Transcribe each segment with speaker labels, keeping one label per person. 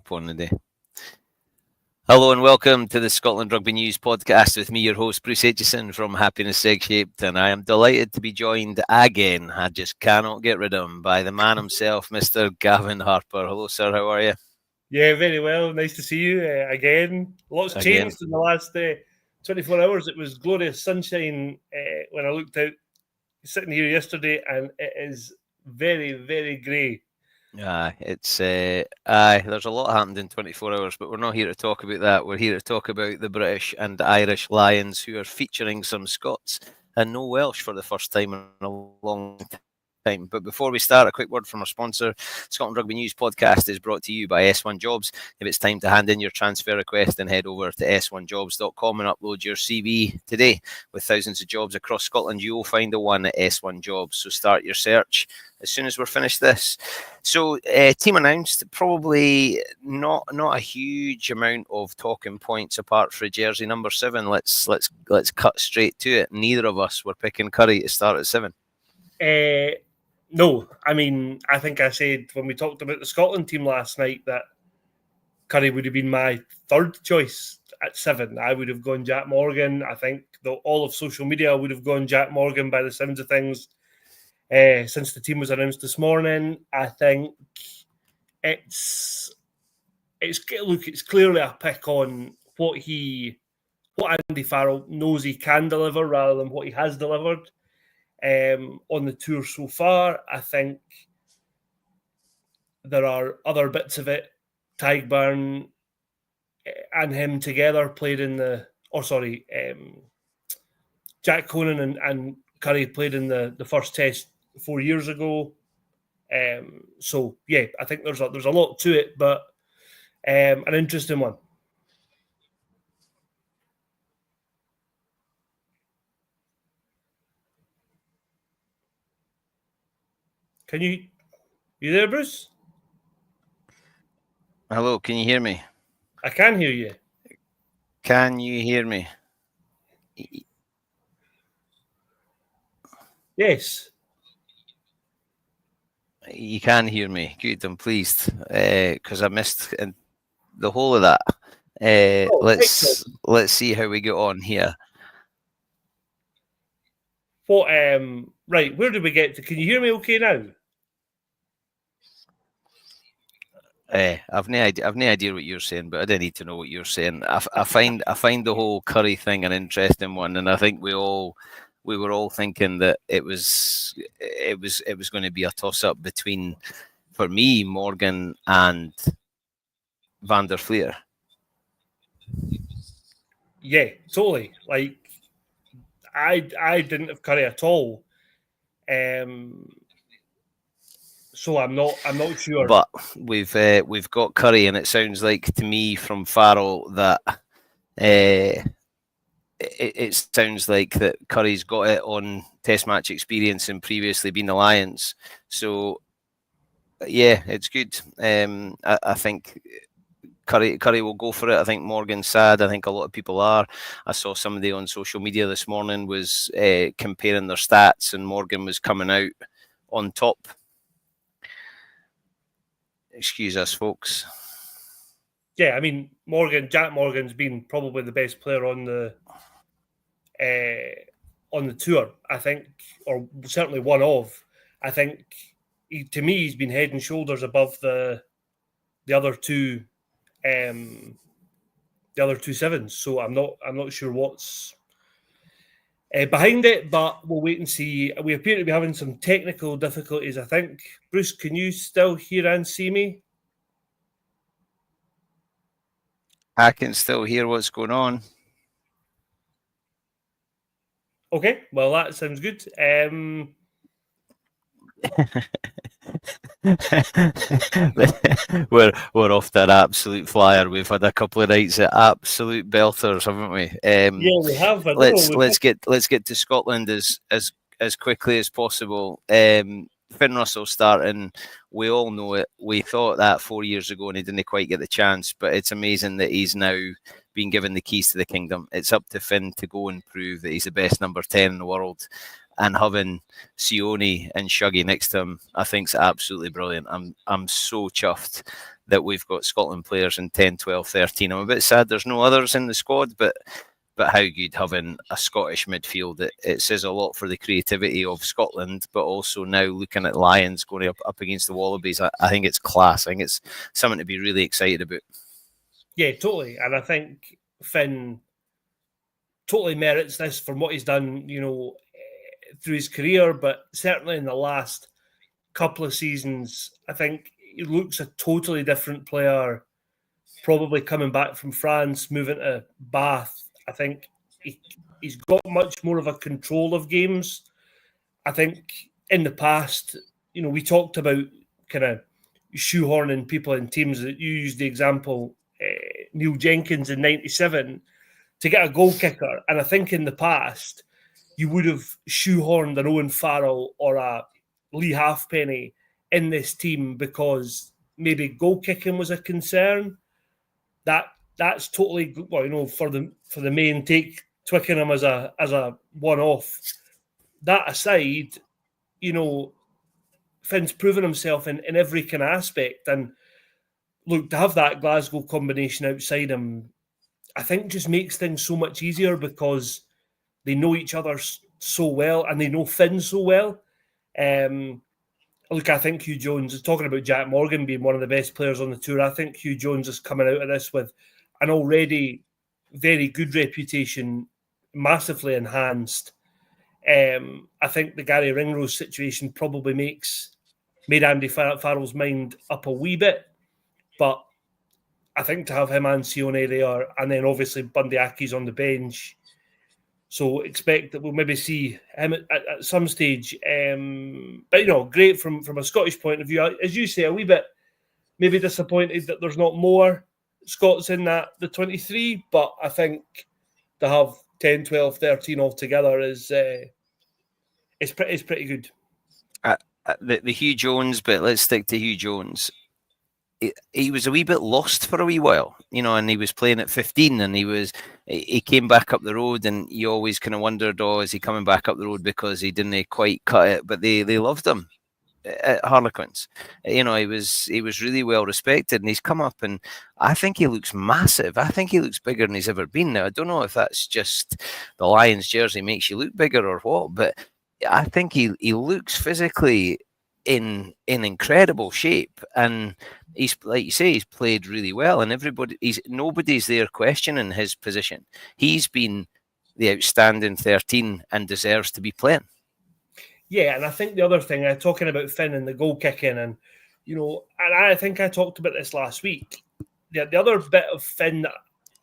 Speaker 1: upon the day. Hello and welcome to the Scotland Rugby News podcast with me, your host, Bruce Aitchison from Happiness Egg-Shaped, and I am delighted to be joined again, I just cannot get rid of him, by the man himself, Mr. Gavin Harper. Hello, sir, how are you?
Speaker 2: Yeah, very well. Nice to see you again. Lots changed in the last 24 hours. It was glorious sunshine when I looked out sitting here yesterday, and it is very, very grey.
Speaker 1: There's a lot happened in 24 hours, but we're not here to talk about that. We're here to talk about the British and Irish Lions, who are featuring some Scots and no Welsh for the first time in a long time. But before we start, a quick word from our sponsor. Scotland Rugby News podcast is brought to you by S1 Jobs. If it's time to hand in your transfer request, then head over to s1jobs.com and upload your CV today. With thousands of jobs across Scotland, you will find the one at S1 Jobs. So start your search as soon as we're finished this. So team announced, probably not a huge amount of talking points apart from jersey number 7. Let's cut straight to it. Neither of us were picking Curry to start at 7.
Speaker 2: No, I mean, I think I said when we talked about the Scotland team last night that Curry would have been my third choice at 7. I would have gone Jack Morgan. I think all of social media would have gone Jack Morgan by the sounds of things. Since the team was announced this morning, I think it's clearly a pick on what Andy Farrell knows he can deliver rather than what he has delivered. On the tour so far, I think there are other bits of it. Tygburn and him together played in Jack Conan and Curry played in the first test 4 years ago. So yeah, I think there's a lot to it, but an interesting one. You there, Bruce?
Speaker 1: Hello, can you hear me?
Speaker 2: I can hear you.
Speaker 1: Can you hear me?
Speaker 2: Yes.
Speaker 1: You can hear me. Good, I'm pleased because I missed the whole of that. Let's see how we get on here.
Speaker 2: Right, where did we get to? Can you hear me okay now?
Speaker 1: I've no idea what you're saying, but I don't need to know what you're saying. I find the whole Curry thing an interesting one, and I think we were all thinking that it was going to be a toss up between, for me, Morgan and Van der Fleer.
Speaker 2: Yeah, totally. Like I didn't have Curry at all. So I'm not sure.
Speaker 1: But we've got Curry, and it sounds like to me from Farrell that it sounds like that Curry's got it on Test match experience and previously been the Lions. So yeah, it's good. I think Curry will go for it. I think Morgan's sad. I think a lot of people are. I saw somebody on social media this morning was comparing their stats, and Morgan was coming out on top. Excuse us, folks.
Speaker 2: Yeah, I mean, Jack Morgan's been probably the best player on the tour, I think, or certainly one of. I think to me he's been head and shoulders above the other two sevens. So I'm not sure what's behind it, but we'll wait and see. We appear to be having some technical difficulties, I think. Bruce, can you still hear and see me?
Speaker 1: I can still hear what's going on.
Speaker 2: Okay, well, that sounds good.
Speaker 1: We're off that absolute flyer. We've had a couple of nights at absolute belters, haven't we?
Speaker 2: Yeah, we have.
Speaker 1: Let's get to Scotland as quickly as possible. Finn Russell starting. We all know it. We thought that 4 years ago, and he didn't quite get the chance. But it's amazing that he's now been given the keys to the kingdom. It's up to Finn to go and prove that he's the best number 10 in the world. And having Sione and Shuggy next to him, I think is absolutely brilliant. I'm so chuffed that we've got Scotland players in 10, 12, 13. I'm a bit sad there's no others in the squad, but how good having a Scottish midfield. It says a lot for the creativity of Scotland, but also now looking at Lions going up against the Wallabies, I think it's class. I think it's something to be really excited about.
Speaker 2: Yeah, totally. And I think Finn totally merits this from what he's done, through his career, but certainly in the last couple of seasons, I think he looks a totally different player, probably coming back from France, moving to Bath. I think he's got much more of a control of games. I think in the past, we talked about kind of shoehorning people in teams. That you used the example, Neil Jenkins in '97, to get a goal kicker. And I think in the past, you would have shoehorned an Owen Farrell or a Lee Halfpenny in this team because maybe goal kicking was a concern. That's totally, for the main take, Twickenham as a one-off. That aside, Finn's proven himself in every kind of aspect. And look, to have that Glasgow combination outside him, I think just makes things so much easier because they know each other so well and they know Finn so well. Look, I think Hugh Jones is talking about Jack Morgan being one of the best players on the tour. I think Hugh Jones is coming out of this with an already very good reputation, massively enhanced. I think the Gary Ringrose situation probably made Andy Farrell's mind up a wee bit, but I think to have him and Sione there, and then obviously Bundy Aki's on the bench, so expect that we'll maybe see him at some stage. But great from a Scottish point of view. As you say, a wee bit maybe disappointed that there's not more Scots in the 23, but I think to have 10, 12, 13 altogether is pretty good.
Speaker 1: The Hugh Jones bit, let's stick to Hugh Jones. He was a wee bit lost for a wee while, and he was playing at 15 and he came back up the road and you always kind of wondered, is he coming back up the road because he didn't quite cut it? But they loved him at Harlequins. He was really well respected and he's come up and I think he looks massive. I think he looks bigger than he's ever been. Now, I don't know if that's just the Lions jersey makes you look bigger or what, but I think he looks physically in incredible shape, and he's, like you say, he's played really well, and nobody's there questioning his position. He's been the outstanding 13 and deserves to be playing.
Speaker 2: Yeah, and I think the other thing, talking about Finn and the goal kicking, and and I think I talked about this last week. The other bit of Finn that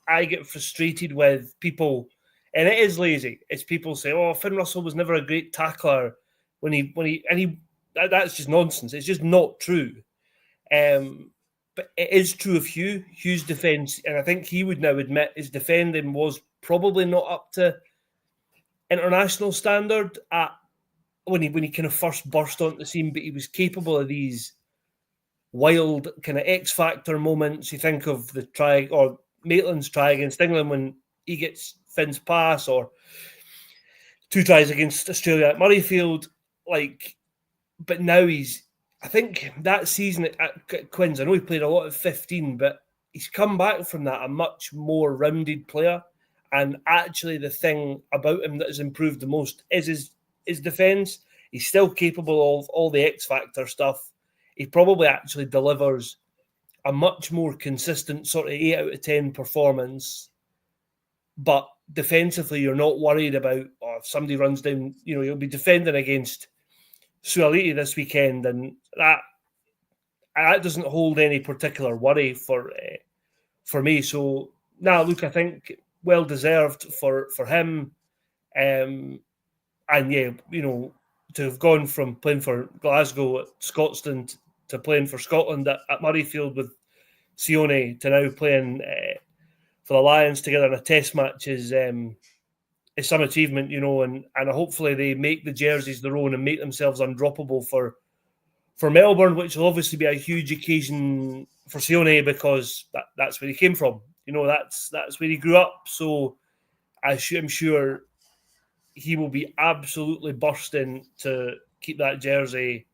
Speaker 2: I get frustrated with people, and it is lazy. It's people say, Finn Russell was never a great tackler that's just nonsense. It's just not true. But it is true of Hugh. Hugh's defence, and I think he would now admit his defending was probably not up to international standard when he kind of first burst onto the scene, but he was capable of these wild kind of X Factor moments. You think of the try, or Maitland's try against England when he gets Finn's pass, or 2 tries against Australia at Murrayfield, but now I think that season at Quins, I know he played a lot at 15, but he's come back from that a much more rounded player. And actually the thing about him that has improved the most is his defence. He's still capable of all the X Factor stuff. He probably actually delivers a much more consistent sort of 8 out of 10 performance. But defensively, you're not worried about, if somebody runs down, you'll be defending against Tuipiulotu this weekend, and that doesn't hold any particular worry for me. So look, I think well deserved for him, and yeah, to have gone from playing for Glasgow at Scotstoun to playing for Scotland at Murrayfield with Sione to now playing for the Lions together in a test match is some achievement, and hopefully they make the jerseys their own and make themselves undroppable for Melbourne, which will obviously be a huge occasion for Sione because that's where he came from. That's where he grew up. So I'm sure he will be absolutely bursting to keep that jersey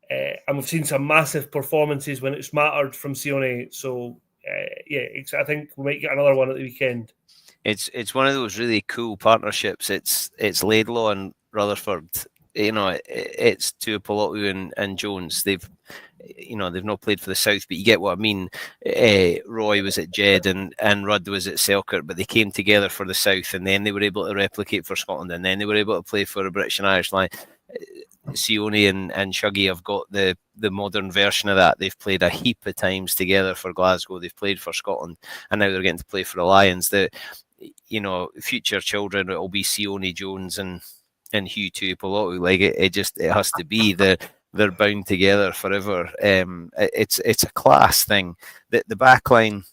Speaker 2: And we've seen some massive performances when it's mattered from Sione. So, I think we might get another one at the weekend.
Speaker 1: It's one of those really cool partnerships. It's Laidlaw and Rutherford. It's Tuipiulotu and Jones. They've not played for the South, but you get what I mean. Roy was at Jed and Rudd was at Selkirk, but they came together for the South, and then they were able to replicate for Scotland, and then they were able to play for a British and Irish line. Sione and Shuggy have got the modern version of that. They've played a heap of times together for Glasgow. They've played for Scotland, and now they're getting to play for the Lions. Future children, it'll be Sione, Jones, and Hugh Tuipiulotu. Like it has to be. They're bound together forever. It's a class thing. The backline,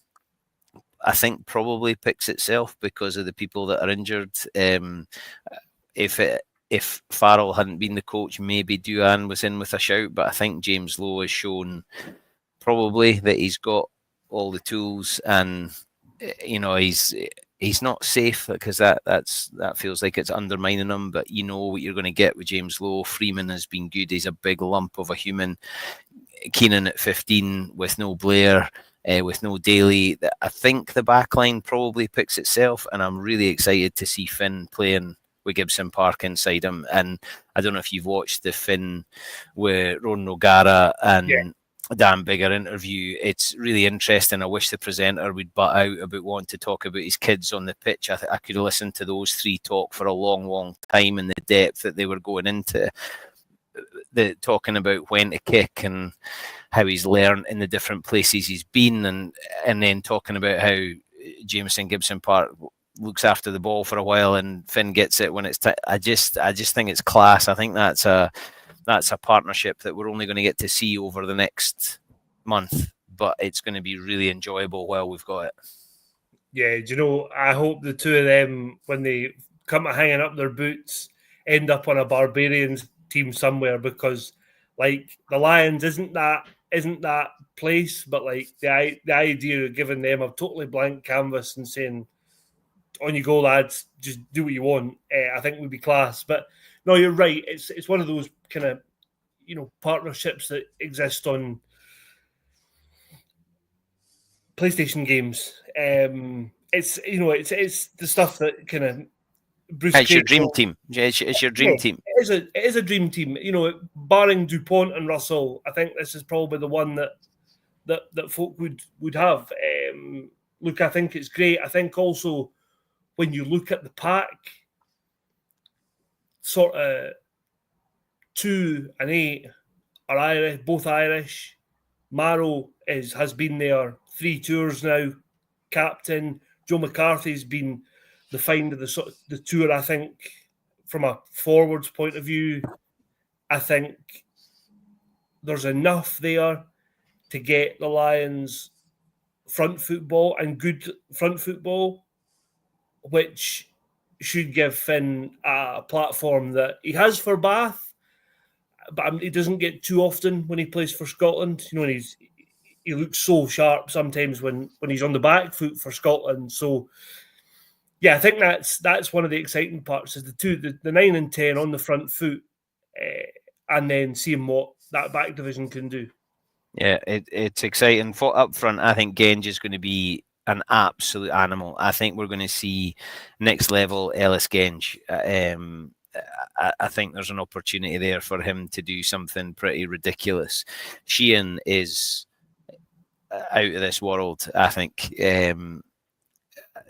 Speaker 1: I think, probably picks itself because of the people that are injured. If Farrell hadn't been the coach, maybe Duan was in with a shout, but I think James Lowe has shown probably that he's got all the tools, and he's not safe because that feels like it's undermining him. But you know what you're going to get with James Lowe. Freeman has been good. He's a big lump of a human. Keenan at 15 with no Blair, with no Daly. I think the backline probably picks itself, and I'm really excited to see Finn playing with Gibson Park inside him. And I don't know if you've watched the Finn with Ron O'Gara and Dan Bigger interview. It's really interesting. I wish the presenter would butt out about wanting to talk about his kids on the pitch. I could have listened to those three talk for a long, long time, and the depth that they were going into. Talking about when to kick and how he's learned in the different places he's been, and then talking about how Jameson Gibson Park looks after the ball for a while and Finn gets it when it's I just think it's class. I think that's a partnership that we're only going to get to see over the next month, but it's going to be really enjoyable while we've got it.
Speaker 2: Yeah, do you know, I hope the two of them, when they come to hanging up their boots, end up on a Barbarians team somewhere, because like the Lions isn't that place, but like the idea of giving them a totally blank canvas and saying, on you go, lads, just do what you want, I think would be class. But no, you're right. It's one of those kind of, partnerships that exist on PlayStation games. It's the stuff that kind of Bruce.
Speaker 1: It's your dream team. It's your dream team.
Speaker 2: It is a dream team. Barring DuPont and Russell, I think this is probably the one that folk would have. Look, I think it's great. I think also when you look at the pack, sort of 2 and 8 are Irish, both Irish. Marrow has been there 3 tours now, captain. Joe McCarthy's been the find of the tour, I think, from a forwards point of view. I think there's enough there to get the Lions front football and good front football, which should give Finn a platform that he has for Bath, but he doesn't get too often when he plays for Scotland. And he looks so sharp sometimes when he's on the back foot for Scotland. So, yeah, I think that's one of the exciting parts, is the 9 and 10 on the front foot, and then seeing what that back division can do.
Speaker 1: Yeah, it's exciting. For up front, I think Genge is going to be an absolute animal. I think we're going to see next level Ellis Genge. I think there's an opportunity there for him to do something pretty ridiculous. Sheehan is out of this world. I think you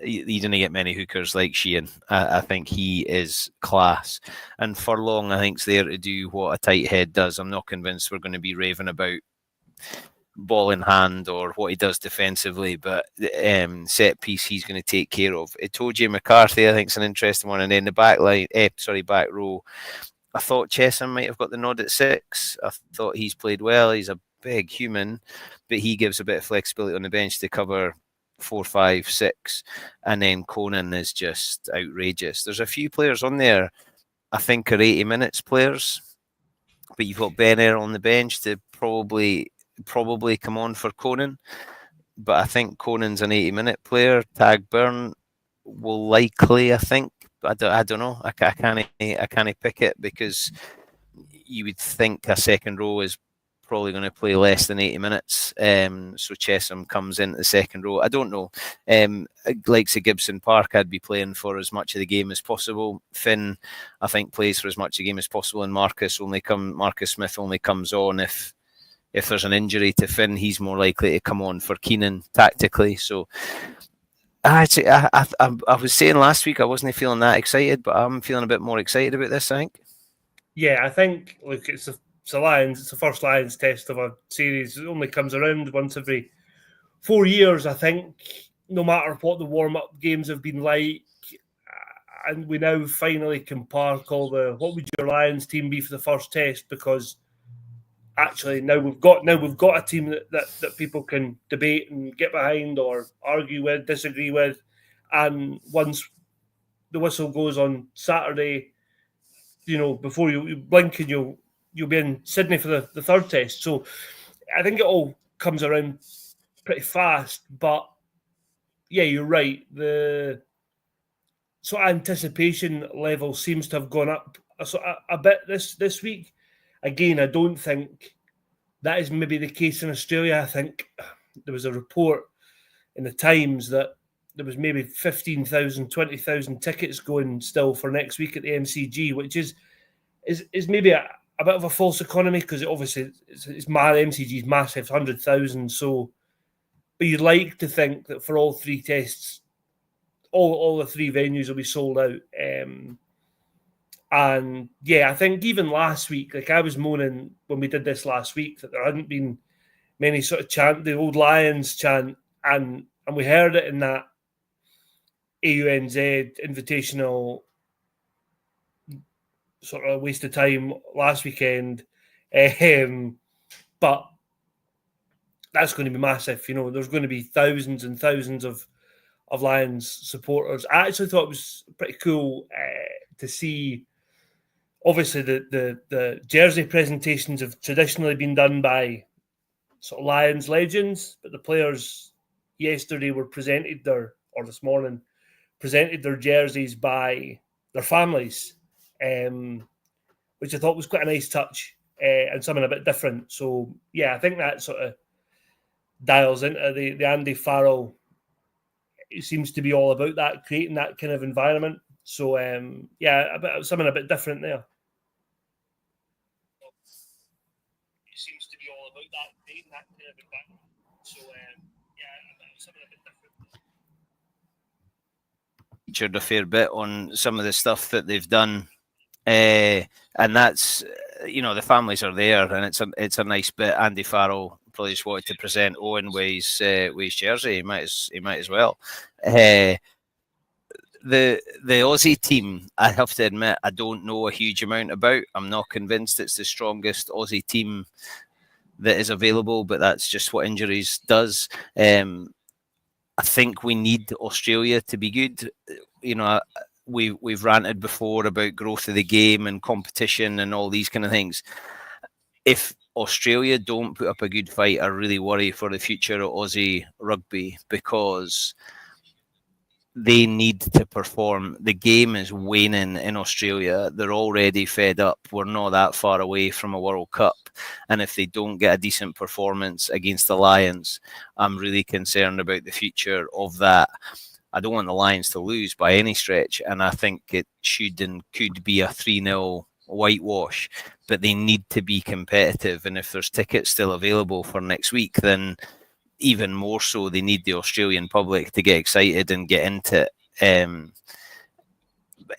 Speaker 1: didn't get many hookers like Sheehan. I think he is class. And Furlong, I think, is there to do what a tight head does. I'm not convinced we're going to be raving about ball in hand or what he does defensively, but set piece he's going to take care of. Itoje McCarthy, I think, is an interesting one. And then the back row, I thought Chesham might have got the nod at 6. I thought he's played well. He's a big human, but he gives a bit of flexibility on the bench to cover 4, 5, 6. And then Conan is just outrageous. There's a few players on there I think are 80 minutes players, but you've got Ben Eyre on the bench to probably come on for Conan, but I think Conan's an 80-minute player. Tag Byrne will likely, I think, I don't know. I can't pick it, because you would think a second row is probably going to play less than 80 minutes. So Chesham comes into the second row. I don't know. Likes of Gibson Park, I'd be playing for as much of the game as possible. Finn, I think, plays for as much of the game as possible, and Marcus Smith only comes on if there's an injury to Finn. He's more likely to come on for Keenan tactically. So I was saying last week I wasn't feeling that excited, but I'm feeling a bit more excited about this, I think.
Speaker 2: Yeah, I think, look, it's the Lions. It's the first Lions test of a series. It only comes around once every 4 years, I think, no matter what the warm-up games have been like. And we now finally can park all the, what would your Lions team be for the first test? Because actually now we've got a team that people can debate and get behind or argue with, disagree with. And once the whistle goes on Saturday, before you blink and you'll be in Sydney for the third test. So I think it all comes around pretty fast. But yeah, you're right. The sort of anticipation level seems to have gone up a bit this week. Again, I don't think that is maybe the case in Australia. I think there was a report in the Times that there was maybe 15,000, 20,000 tickets going still for next week at the MCG, which is maybe a bit of a false economy because it's mad. MCG is massive, 100,000. So, but you'd like to think that for all three tests, all the three venues will be sold out. And yeah, I think even last week, like I was moaning when we did this last week that there hadn't been many sort of chant, the old Lions chant, and we heard it in that AUNZ invitational sort of waste of time last weekend. But that's going to be massive. There's going to be thousands and thousands of Lions supporters. I actually thought it was pretty cool to see. Obviously, the jersey presentations have traditionally been done by sort of Lions legends, but the players yesterday were this morning, presented their jerseys by their families, which I thought was quite a nice touch and something a bit different. So, yeah, I think that sort of dials into the Andy Farrell. It seems to be all about that, creating that kind of environment. So, something a bit different there. It seems to be all about that, creating that kind of environment. So, something a bit different.
Speaker 1: Featured a fair bit on some of the stuff that they've done, and that's the families are there, and it's a nice bit. Andy Farrell probably just wanted to present Owen with his jersey. He might as well. The Aussie team, I have to admit, I don't know a huge amount about. I'm not convinced it's the strongest Aussie team that is available, but that's just what injuries does. I think we need Australia to be good. We've ranted before about growth of the game and competition and all these kind of things. If Australia don't put up a good fight, I really worry for the future of Aussie rugby because they need to perform. The game is waning in Australia. They're already fed up. We're not that far away from a World Cup. And if they don't get a decent performance against the Lions, I'm really concerned about the future of that. I don't want the Lions to lose by any stretch. And I think it should and could be a 3-0 whitewash. But they need to be competitive. And if there's tickets still available for next week, then even more so, they need the Australian public to get excited and get into it.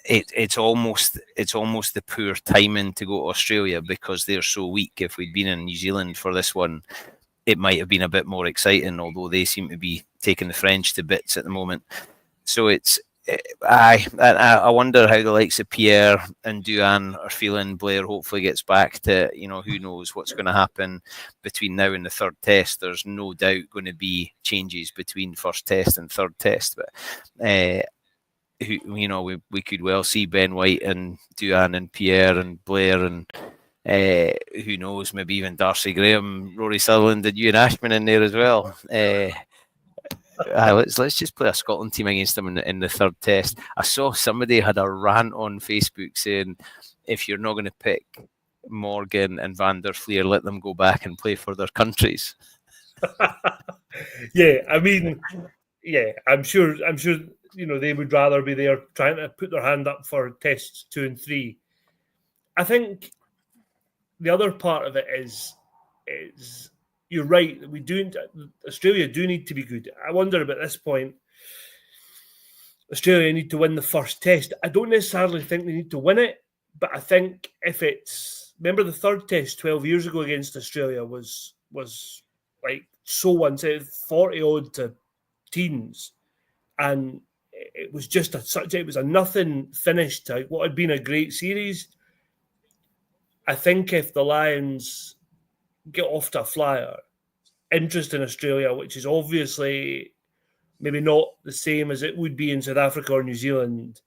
Speaker 1: It's almost the poor timing to go to Australia because they're so weak. If we'd been in New Zealand for this one, it might have been a bit more exciting, although they seem to be taking the French to bits at the moment. So I wonder how the likes of Pierre and Duan are feeling. Blair hopefully gets back to, who knows what's going to happen between now and the third test. There's no doubt going to be changes between first test and third test, but we could well see Ben White and Duan and Pierre and Blair and who knows, maybe even Darcy Graham, Rory Sutherland and Ewan Ashman in there as well. Let's just play a Scotland team against them in the third test. I saw somebody had a rant on Facebook saying if you're not going to pick Morgan and Van der Fleer let them go back and play for their countries.
Speaker 2: Yeah, I mean, yeah, I'm sure, they would rather be there trying to put their hand up for tests 2 and 3. I think the other part of it is you're right. Australia do need to be good. I wonder about this point. Australia need to win the first test. I don't necessarily think they need to win it, but I think if remember the third test 12 years ago against Australia was like so one-sided, 40 odd to teens, and it was just it was a nothing finish to what had been a great series. I think if the Lions get off to a flyer, interest in Australia, which is obviously maybe not the same as it would be in South Africa or New Zealand,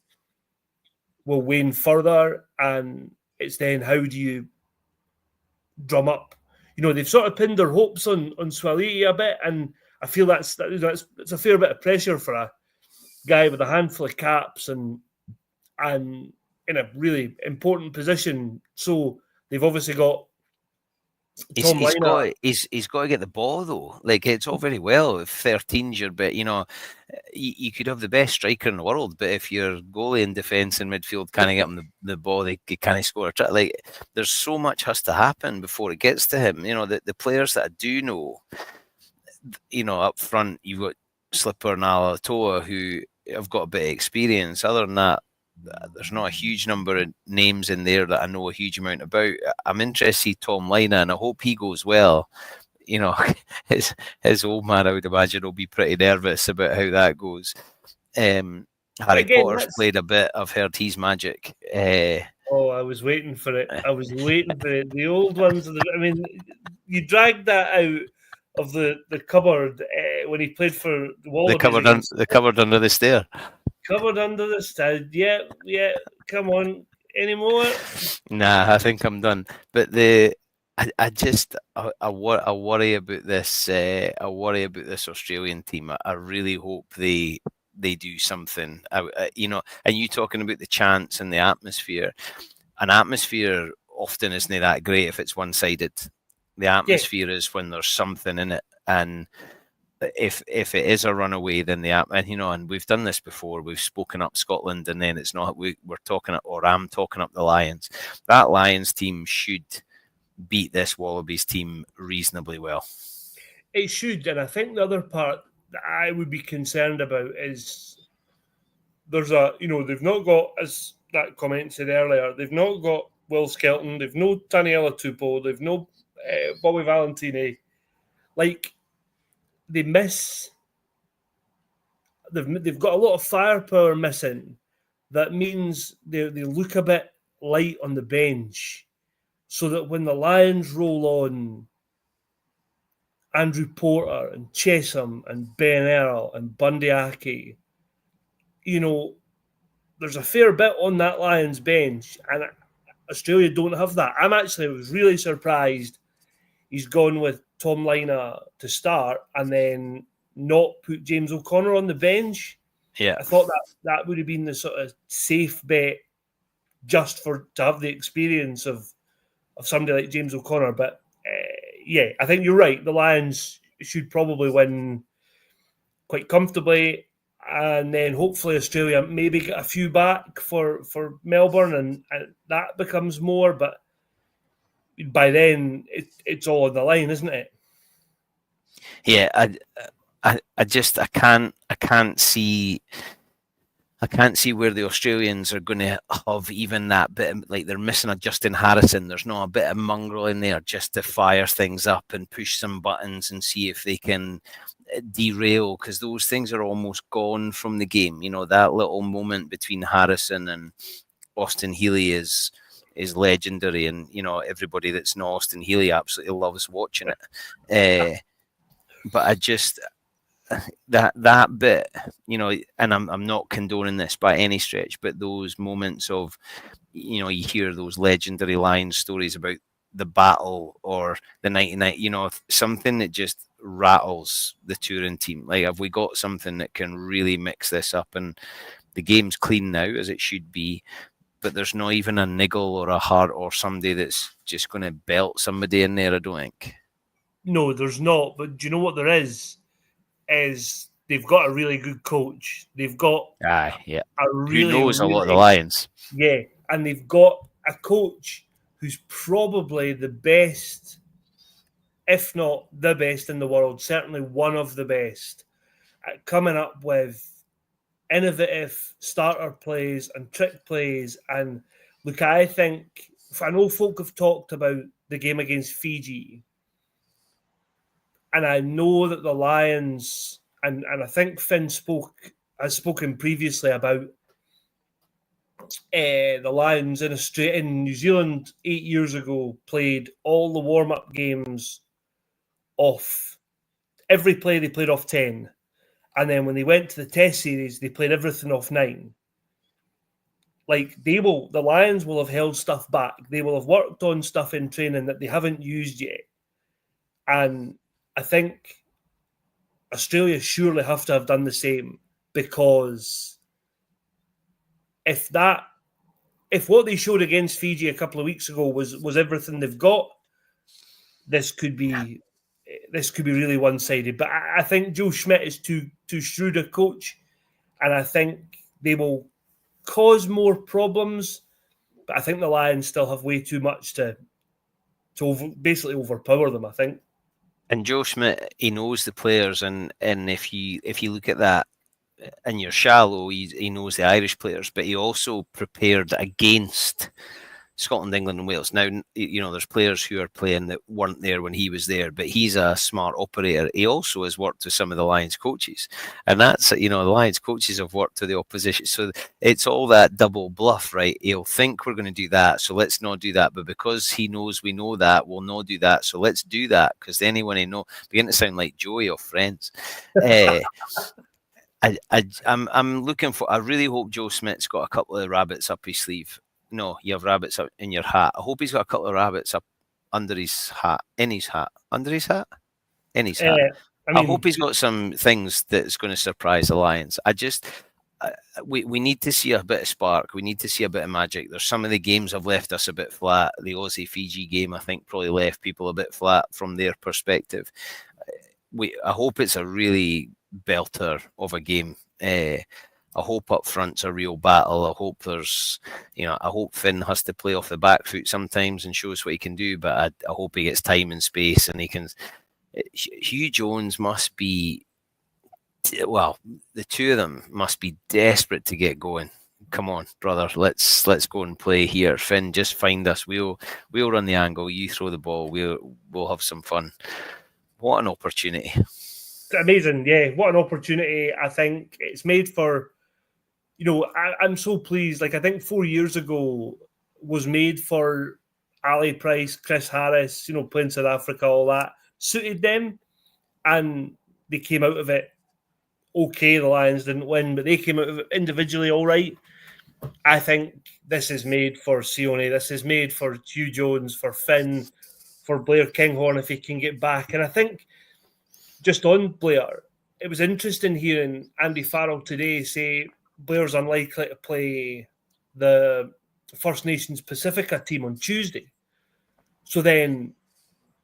Speaker 2: will wane further. And it's then how do you drum up? They've sort of pinned their hopes on Swaliti a bit, and I feel that's it's a fair bit of pressure for a guy with a handful of caps and in a really important position. So they've obviously got
Speaker 1: He's got to get the ball though. Like, it's all very well if 13's your bit. You could have the best striker in the world, but if your goalie and defence and midfield can't get him the ball, they can't score a try. Like, there's so much has to happen before it gets to him. The players that I do know, up front, you've got Slipper and Alatoa who have got a bit of experience. Other than that, there's not a huge number of names in there that I know a huge amount about. I'm interested to see Tom Lina, and I hope he goes well. His old man, I would imagine, will be pretty nervous about how that goes. Harry Potter's played a bit. I've heard he's magic.
Speaker 2: I was waiting for it. The old ones. You dragged that out of the cupboard when he played for the Wallabies.
Speaker 1: The cupboard under the stair.
Speaker 2: Covered under the stud. Yeah. Come on, any more?
Speaker 1: Nah, I think I'm done. But I worry about this. I worry about this Australian team. I really hope they do something. And you talking about the chants and the atmosphere. An atmosphere often isn't that great if it's one-sided. The atmosphere is when there's something in it, and if it is a runaway, then and we've done this before. We've spoken up Scotland, and then it's not. I'm talking up the Lions. That Lions team should beat this Wallabies team reasonably well.
Speaker 2: It should, and I think the other part that I would be concerned about is they've not got, as that comment said earlier, they've not got Will Skelton, they've no Taniela Tupou, they've no Bobby Valentini. Like, they've got a lot of firepower missing. That means they look a bit light on the bench, so that when the Lions roll on Andrew Porter and Chesham and Ben Earl and Bundy Aki, there's a fair bit on that Lions bench, and Australia don't have that. I was really surprised he's gone with Tom Lina to start and then not put James O'Connor on the bench.
Speaker 1: Yeah,
Speaker 2: I thought that would have been the sort of safe bet just to have the experience of somebody like James O'Connor. But I think you're right. The Lions should probably win quite comfortably, and then hopefully Australia maybe get a few back for Melbourne, and that becomes more. But by then, it's all on the line, isn't it?
Speaker 1: Yeah, I can't see where the Australians are going to have even that bit of, like, they're missing a Justin Harrison. There's not a bit of mongrel in there just to fire things up and push some buttons and see if they can derail, because those things are almost gone from the game. That little moment between Harrison and Austin Healey is legendary, and everybody that's not Austin Healey absolutely loves watching it. But I just that bit, and I'm not condoning this by any stretch, but those moments of, you hear those legendary Lions stories about the battle or the 99, something that just rattles the touring team. Like, have we got something that can really mix this up? And the game's clean now, as it should be. but there's not even a niggle or a heart or somebody that's just going to belt somebody in there, I don't think.
Speaker 2: No, there's not. But do you know what there is? Is they've got a really good coach. They've got
Speaker 1: a
Speaker 2: really,
Speaker 1: who knows
Speaker 2: really,
Speaker 1: a lot of the Lions.
Speaker 2: Yeah, and they've got a coach who's probably the best, if not the best in the world, certainly one of the best at coming up with innovative starter plays and trick plays. And look, I think, I know folk have talked about the game against Fiji, and I know that the Lions, and I think Finn has spoken previously about the Lions in New Zealand 8 years ago played all the warm-up games off, every play they played off 10. And then when they went to the test series, they played everything off 9. Like, the Lions will have held stuff back. They will have worked on stuff in training that they haven't used yet. And I think Australia surely have to have done the same, because if what they showed against Fiji a couple of weeks ago was everything they've got, this could be really one-sided. But I think Joe Schmidt is too shrewd a coach, and I think they will cause more problems. But I think the Lions still have way too much to basically overpower them, I think.
Speaker 1: And Joe Schmidt, he knows the players, and if you look at that, and you're shallow, he knows the Irish players, but he also prepared against Scotland, England, and Wales. Now, there's players who are playing that weren't there when he was there, but he's a smart operator. He also has worked with some of the Lions coaches, and that's, the Lions coaches have worked with the opposition. So it's all that double bluff, right? He'll think we're going to do that, so let's not do that. But because he knows we know that, we'll not do that, so let's do that. Because then when he begin to sound like Joey or Friends. I'm looking for. I really hope Joe Smith's got a couple of rabbits up his sleeve. No, you have rabbits up in your hat. I hope he's got a couple of rabbits up under his hat, in his hat, under his hat, in his hat. I hope he's got some things that's going to surprise the Lions. We need to see a bit of spark. We need to see a bit of magic. There's some of the games have left us a bit flat. The Aussie-Fiji game, I think, probably left people a bit flat from their perspective. I hope it's a really belter of a game. I hope up front's a real battle. I hope there's, I hope Finn has to play off the back foot sometimes and shows what he can do, but I hope he gets time and space and he can. Hugh Jones must be, well, the two of them must be desperate to get going. Come on, brother, let's go and play here. Finn, just find us. We'll run the angle. You throw the ball. We'll have some fun. What an opportunity!
Speaker 2: Amazing, yeah. What an opportunity! I think it's made for. I'm so pleased. Like, I think 4 years ago was made for Ali Price, Chris Harris, playing South Africa, all that suited them, and they came out of it okay. The Lions didn't win, but they came out of it individually all right. I think this is made for Sione. This is made for Hugh Jones, for Finn, for Blair Kinghorn if he can get back. And I think just on Blair, it was interesting hearing Andy Farrell today say Blair's unlikely to play the First Nations Pacifica team on Tuesday. So then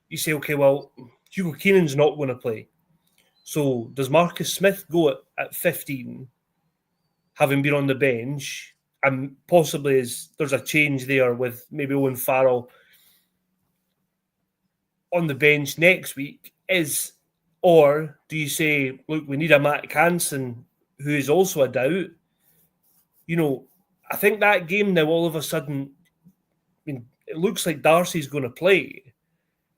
Speaker 2: you say, okay, well, Hugo Keenan's not going to play. So does Marcus Smith go at 15, having been on the bench, and possibly there's a change there with maybe Owen Farrell on the bench next week? Or do you say, look, we need a Matt Hansen who is also a doubt? I think that game now, all of a sudden, it looks like Darcy's going to play.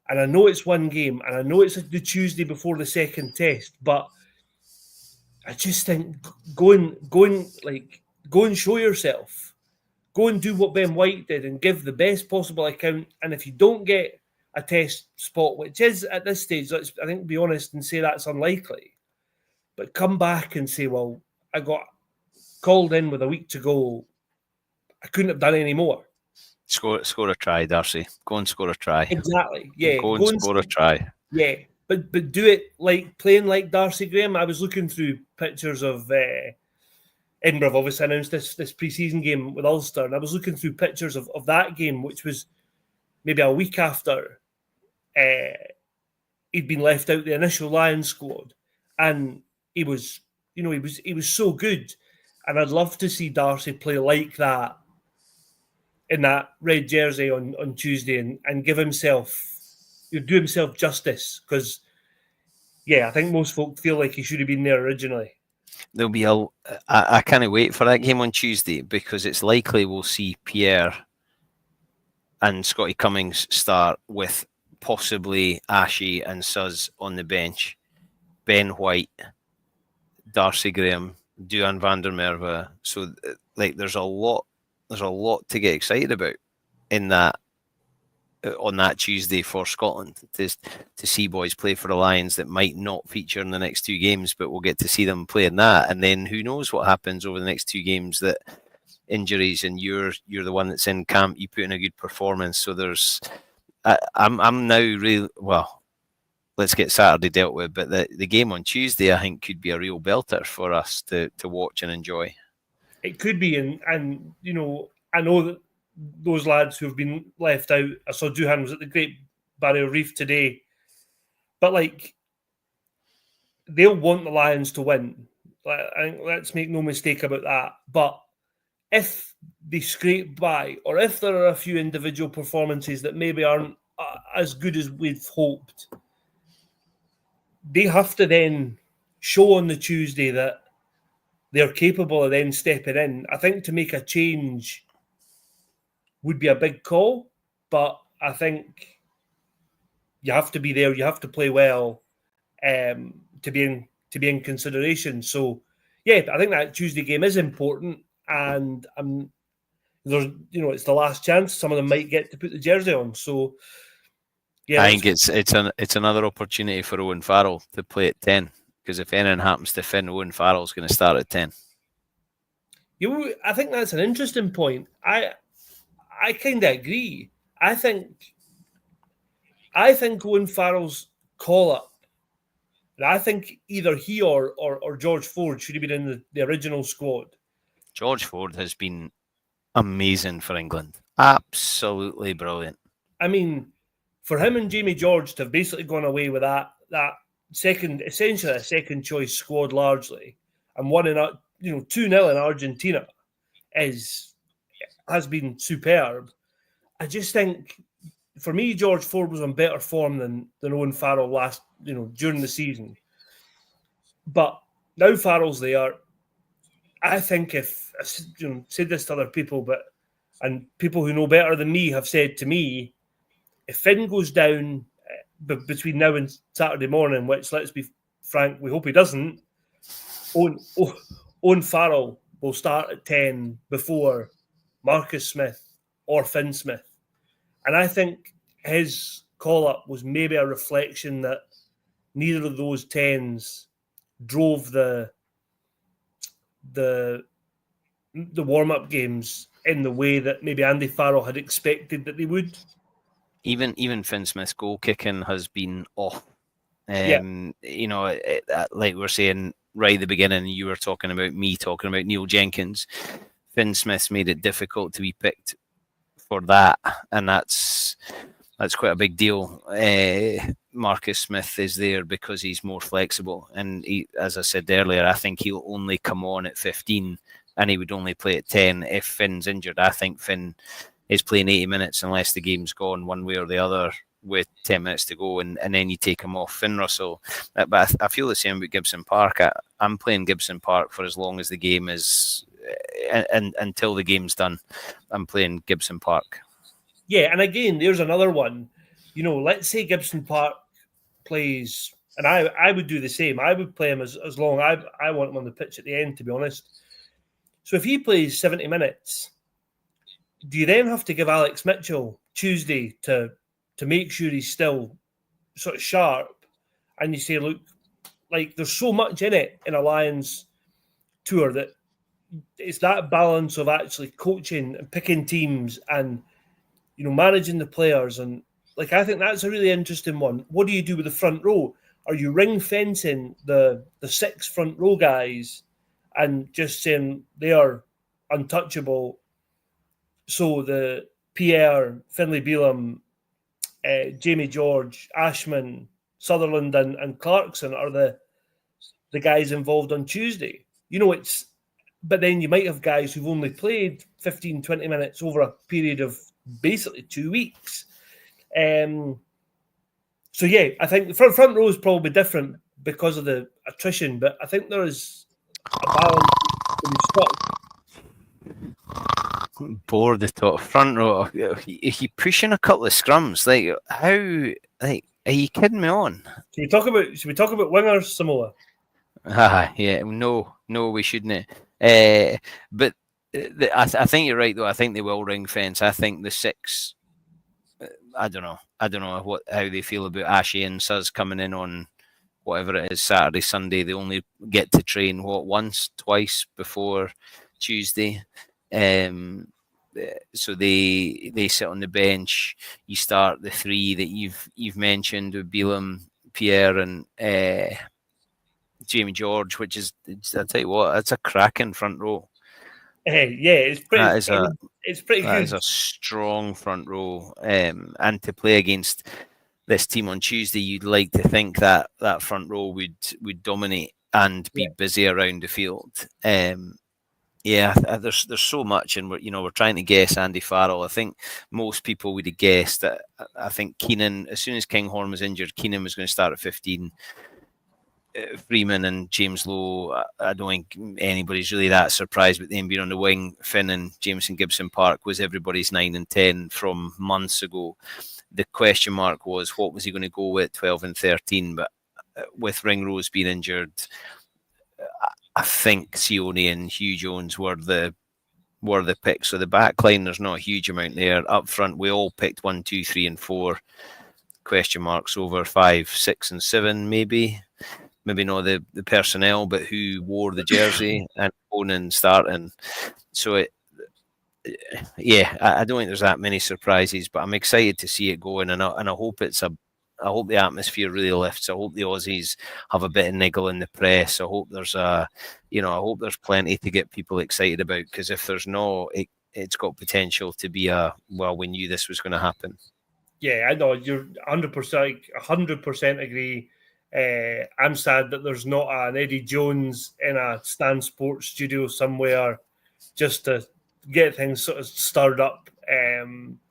Speaker 2: And I know it's one game, and I know it's the Tuesday before the second test, but I just think go and show yourself. Go and do what Ben White did and give the best possible account. And if you don't get a test spot, which is at this stage, let's, I think, be honest and say that's unlikely, but come back and say, well, I got called in with a week to go. I couldn't have done any more.
Speaker 1: Score a try, Darcy. Go and score a try.
Speaker 2: Exactly. Yeah.
Speaker 1: Go and score a try.
Speaker 2: Yeah. But do it like playing like Darcy Graham. I was looking through pictures of Edinburgh have obviously announced this pre-season game with Ulster, and I was looking through pictures of that game, which was maybe a week after he'd been left out the initial Lions squad, and he was so good, and I'd love to see Darcy play like that in that red jersey on Tuesday and give himself, do himself justice, because I think most folk feel like he should have been there originally.
Speaker 1: There'll be I can't wait for that game on Tuesday, because it's likely we'll see Pierre and Scotty Cummings start with possibly Ashy and Suz on the bench, Ben White, Darcy Graham, Duan van der Merwe. So there's a lot to get excited about in that on that Tuesday for Scotland, to see boys play for the Lions that might not feature in the next two games, but we'll get to see them play in that. And then who knows what happens over the next two games, that injuries, and you're the one that's in camp, you put in a good performance. So I'm now really, well, let's get Saturday dealt with, but the game on Tuesday I think could be a real belter for us to watch and enjoy.
Speaker 2: It could be, and I know that those lads who have been left out, I saw Duhan was at the Great Barrier Reef today, but they'll want the Lions to win. Let's make no mistake about that. But if they scrape by, or if there are a few individual performances that maybe aren't as good as we've hoped, they have to then show on the Tuesday that they're capable of then stepping in. I think to make a change would be a big call, but I think you have to be there, you have to play well to be in consideration. So I think that Tuesday game is important, and there's it's the last chance. Some of them might get to put the jersey on. So
Speaker 1: I think it's another opportunity for Owen Farrell to play at 10, because if anything happens to Finn, Owen Farrell's going to start at 10.
Speaker 2: I think that's an interesting point. I kind of agree. I think Owen Farrell's call-up, and I think either he or George Ford should have been in the original squad.
Speaker 1: George Ford has been amazing for England. Absolutely brilliant.
Speaker 2: I mean, for him and Jamie George to have basically gone away with that essentially a second choice squad largely, and won 2-0 in Argentina has been superb. I just think, for me, George Ford was on better form than Owen Farrell during the season. But now Farrell's there. I think if said this to other people, and people who know better than me have said to me, if Finn goes down between now and Saturday morning, which, let's be frank, we hope he doesn't, Owen Farrell will start at 10 before Marcus Smith or Finn Smith. And I think his call-up was maybe a reflection that neither of those 10s drove the warm-up games in the way that maybe Andy Farrell had expected that they would.
Speaker 1: Even Finn Smith's goal kicking has been off. Like we're saying right at the beginning, you were talking about Neil Jenkins. Finn Smith's made it difficult to be picked for that, and that's quite a big deal. Marcus Smith is there because he's more flexible, and he, as I said earlier, I think he'll only come on at 15, and he would only play at 10 if Finn's injured. I think Finn is playing 80 minutes unless the game's gone one way or the other with 10 minutes to go, and then you take him off. Finn Russell, but I feel the same about Gibson Park. I'm playing Gibson Park for as long as the game is, and until the game's done, I'm playing Gibson Park.
Speaker 2: Yeah, and again, there's another one. Let's say Gibson Park plays, and I would do the same. I would play him as long. I want him on the pitch at the end, to be honest. So if he plays 70 minutes, do you then have to give Alex Mitchell Tuesday to make sure he's still sort of sharp? And you say, look, there's so much in it in a Lions tour that it's that balance of actually coaching and picking teams and managing the players, and I think that's a really interesting one. What do you do with the front row? Are you ring fencing the 6 front row guys and just saying they are untouchable. So the Pierre, Finlay Beelum, Jamie George, Ashman, Sutherland, and Clarkson are the guys involved on Tuesday. But then you might have guys who've only played 15, 20 minutes over a period of basically 2 weeks. So yeah, I think the front row is probably different because of the attrition, but I think there is a balance to be struck.
Speaker 1: Bored the top front row. He pushing a couple of scrums. Like how? Like are you kidding me on?
Speaker 2: Should we talk about wingers, Samoa?
Speaker 1: Yeah. No, we shouldn't. But I think you're right though. I think they will ring fence. I think the 6. I don't know how they feel about Ashy and Suz coming in on whatever it is, Saturday, Sunday. They only get to train once, twice before Tuesday. So they sit on the bench. You start the 3 that you've mentioned with Beelum, Pierre, and Jamie George, which is, I tell you what, it's a cracking front row.
Speaker 2: It's pretty. It's pretty good.
Speaker 1: That is a strong front row, and to play against this team on Tuesday, you'd like to think that front row would dominate and be busy around the field. There's so much, and we're trying to guess Andy Farrell. I think most people would have guessed that. I think Keenan, as soon as Kinghorn was injured, Keenan was going to start at 15. Freeman and James Lowe, I don't think anybody's really that surprised with them being on the wing. Finn and Jameson Gibson Park was everybody's 9 and 10 from months ago. The question mark was, what was he going to go with 12 and 13? But with Ringrose being injured, I think Sione and Hugh Jones were the picks. So the back line, there's not a huge amount there. Up front, we all picked 1, 2, 3, and 4. Question marks over 5, 6, and 7, maybe. Maybe not the personnel, but who wore the jersey and Onan starting. So I don't think there's that many surprises, but I'm excited to see it going, and I hope I hope the atmosphere really lifts. I hope the Aussies have a bit of niggle in the press. I hope there's I hope there's plenty to get people excited about, because if there's no, it's got potential to be we knew this was going to happen.
Speaker 2: Yeah, I know you're 100% agree. I'm sad that there's not an Eddie Jones in a Stan Sports studio somewhere just to get things sort of stirred up.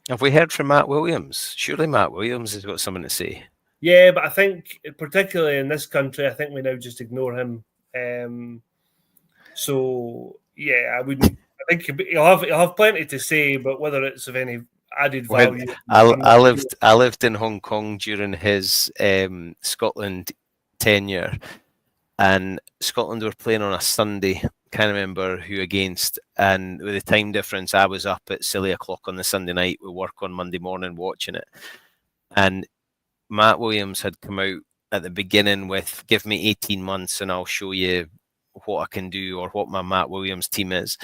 Speaker 1: Have we heard from Matt Williams? Surely Matt Williams has got something to say.
Speaker 2: Yeah, but I think, particularly in this country, I think we now just ignore him. So yeah, I wouldn't. I think he'll have plenty to say, but whether it's of any added value.
Speaker 1: I lived in Hong Kong during his Scotland tenure, and Scotland were playing on a Sunday. Can't remember who against, and with the time difference, I was up at silly o'clock on the Sunday night. We work on Monday morning watching it, and Matt Williams had come out at the beginning with, "Give me 18 months and I'll show you what I can do," or what my Matt Williams team is.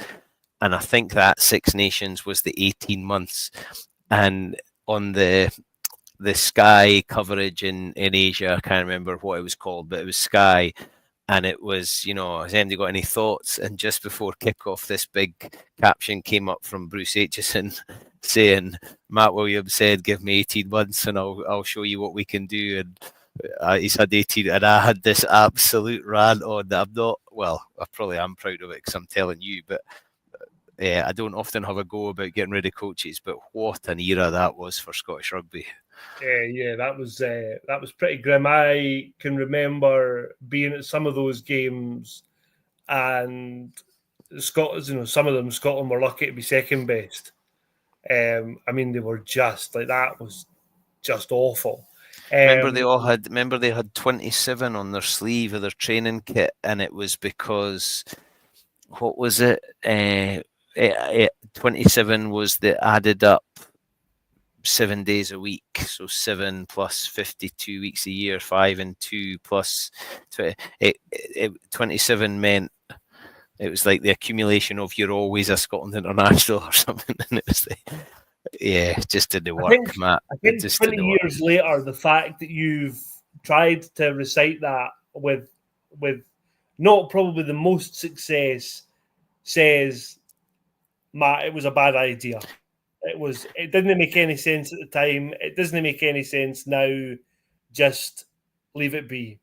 Speaker 1: And I think that Six Nations was the 18 months. And on the Sky coverage in Asia, I can't remember what it was called, but it was Sky. And it was, has anybody got any thoughts? And just before kickoff, this big caption came up from Bruce Aitchison saying, Matt Williams said, "Give me 18 months and I'll show you what we can do." And he's had 18, and I had this absolute rant on that. I probably am proud of it because I'm telling you, but I don't often have a go about getting rid of coaches, but what an era that was for Scottish rugby.
Speaker 2: Yeah, that was pretty grim. I can remember being at some of those games, and Scotland, some of them, Scotland were lucky to be second best. They were just like, that was just awful.
Speaker 1: Remember they had 27 on their sleeve of their training kit, and it was because, what was it? 27 was the added up 7 days a week, so 7 plus 52 weeks a year, 5 and 2 plus 27 meant it was like the accumulation of "you're always a Scotland international" or something, and it was it just didn't work, Matt.
Speaker 2: I think 20 years later, the fact that you've tried to recite that with not probably the most success, says, Matt, it was a bad idea. It didn't make any sense at the time. It doesn't make any sense now. Just leave it be.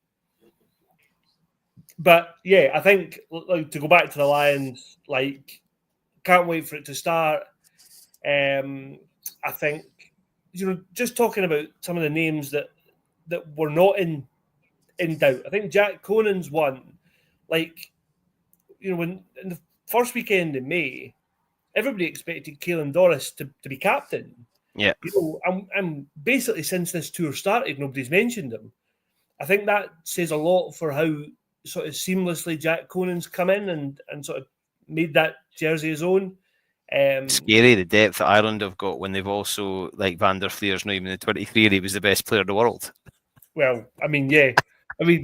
Speaker 2: But yeah, I think, like, to go back to the Lions, like, can't wait for it to start. I think, just talking about some of the names that were not in doubt. I think Jack Conan's one. Like, when in the first weekend in May, everybody expected Caelan Doris to be captain.
Speaker 1: Yeah.
Speaker 2: I'm basically, since this tour started, nobody's mentioned him. I think that says a lot for how sort of seamlessly Jack Conan's come in and sort of made that jersey his own.
Speaker 1: Scary, the depth that Ireland have got when they've also, like, Van der Fleer's not even the 23, and he was the best player in the world.
Speaker 2: Well, we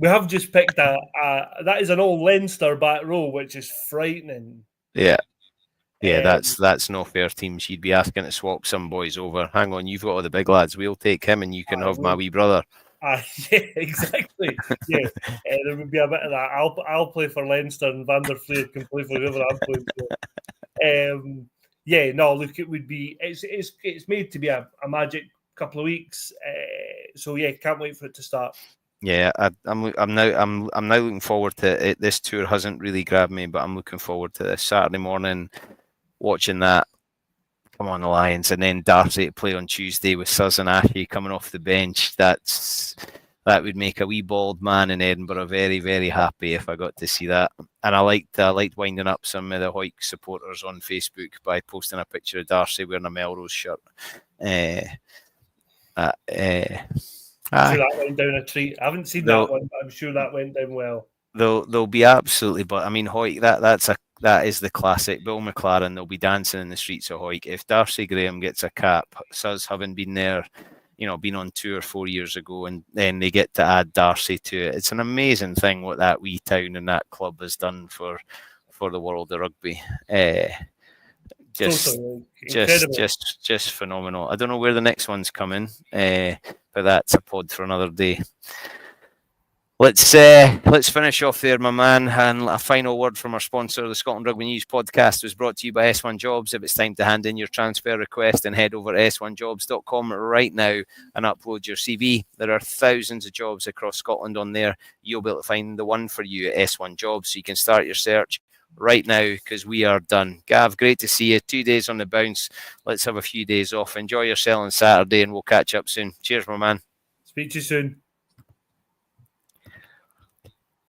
Speaker 2: have just picked that is an all Leinster back row, which is frightening.
Speaker 1: Yeah. Yeah, that's no fair teams. You'd be asking to swap some boys over. Hang on, you've got all the big lads. We'll take him and you can have my wee brother.
Speaker 2: Yeah, exactly. Yeah, there would be a bit of that. I'll play for Leinster and Van der Fleer can play for whoever I'm playing for. Yeah, no, look, it would be. It's made to be a magic couple of weeks. So yeah, can't wait for it to start.
Speaker 1: Yeah, I'm now looking forward to it. This tour hasn't really grabbed me, but I'm looking forward to this Saturday morning, watching that. Come on, the Lions, and then Darcy to play on Tuesday with Suz and Ashy coming off the bench. That would make a wee bald man in Edinburgh very, very happy if I got to see that. And I liked winding up some of the Hoyk supporters on Facebook by posting a picture of Darcy wearing a Melrose shirt.
Speaker 2: I'm sure that went down a treat. I haven't seen that one, but I'm sure that went down well.
Speaker 1: They'll be absolutely, but I mean, Hoyk, that is the classic Bill McLaren. They'll be dancing in the streets of Hoyk. If Darcy Graham gets a cap, Suz having been there, been on tour 4 years ago, and then they get to add Darcy to it. It's an amazing thing what that wee town and that club has done for the world of rugby. Just phenomenal. I don't know where the next one's coming, but that's a pod for another day. Let's finish off there, my man. And a final word from our sponsor. The Scotland Rugby News podcast was brought to you by S1 Jobs. If it's time to hand in your transfer request, and head over to s1jobs.com right now and upload your CV. There are thousands of jobs across Scotland on there. You'll be able to find the one for you at S1 Jobs, so you can start your search right now, because we are done. Gav, great to see you. 2 days on the bounce. Let's have a few days off. Enjoy yourself on Saturday, and we'll catch up soon. Cheers, my man.
Speaker 2: Speak to you soon.